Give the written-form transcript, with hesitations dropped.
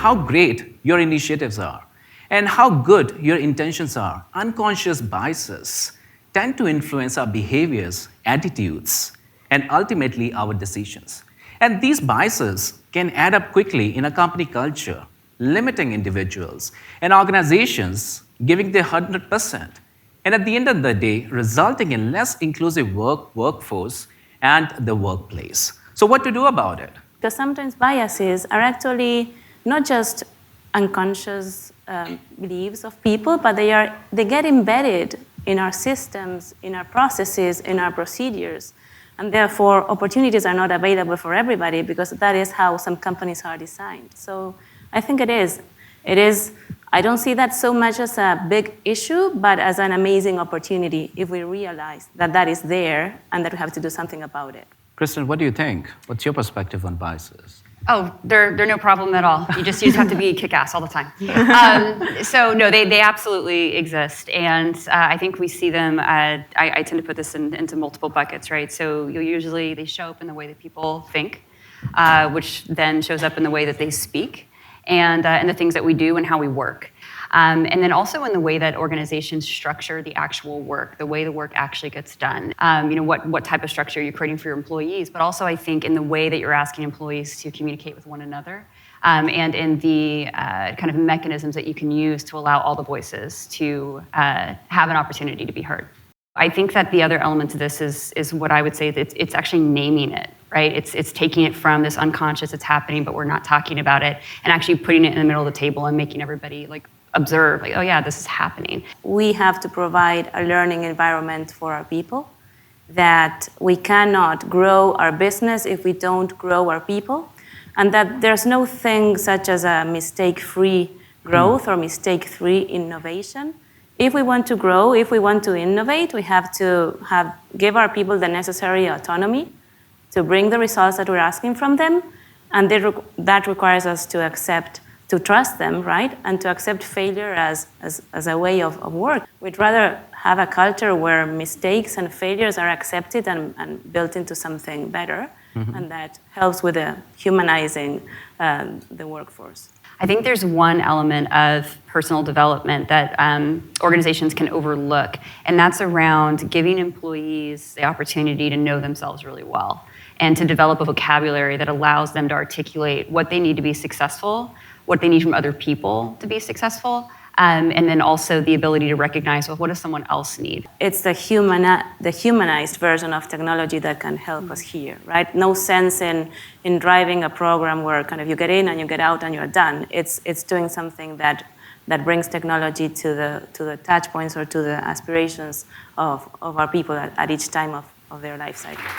how great your initiatives are and how good your intentions are, unconscious biases tend to influence our behaviors, attitudes, and ultimately our decisions. And these biases can add up quickly in a company culture, limiting individuals and organizations giving their 100%, and at the end of the day, resulting in less inclusive workforce and the workplace. So what to do about it? Because sometimes biases are actually not just unconscious beliefs of people, but they get embedded in our systems, in our processes, in our procedures. And therefore, opportunities are not available for everybody because that is how some companies are designed. So I think it is. I don't see that so much as a big issue, but as an amazing opportunity if we realize that that is there and that we have to do something about it. Kristen, what do you think? What's your perspective on biases? Oh, they're no problem at all. You just have to be kick-ass all the time. So no, they absolutely exist, and I think we see them. I tend to put this into multiple buckets, right? So they show up in the way that people think, which then shows up in the way that they speak, and the things that we do and how we work. And then also in the way that organizations structure the actual work, the way the work actually gets done. What type of structure you're creating for your employees, but also I think in the way that you're asking employees to communicate with one another, and in the kind of mechanisms that you can use to allow all the voices to have an opportunity to be heard. I think that the other element to this is what I would say that it's actually naming it, right? It's taking it from this unconscious, it's happening, but we're not talking about it, and actually putting it in the middle of the table and making everybody observe, oh yeah, this is happening. We have to provide a learning environment for our people, that we cannot grow our business if we don't grow our people, and that there's no thing such as a mistake-free growth or mistake-free innovation. If we want to grow, if we want to innovate, we have to give our people the necessary autonomy to bring the results that we're asking from them, and that requires us to trust them, right? And to accept failure as a way of work. We'd rather have a culture where mistakes and failures are accepted and built into something better, and that helps with humanizing the workforce. I think there's one element of personal development that organizations can overlook, and that's around giving employees the opportunity to know themselves really well and to develop a vocabulary that allows them to articulate what they need to be successful, what they need from other people to be successful, and then also the ability to recognize, well, what does someone else need? It's the humanized version of technology that can help us here, right? No sense in driving a program where kind of you get in and you get out and you're done. It's doing something that brings technology to the touch points or to the aspirations of our people at each time of their life cycle.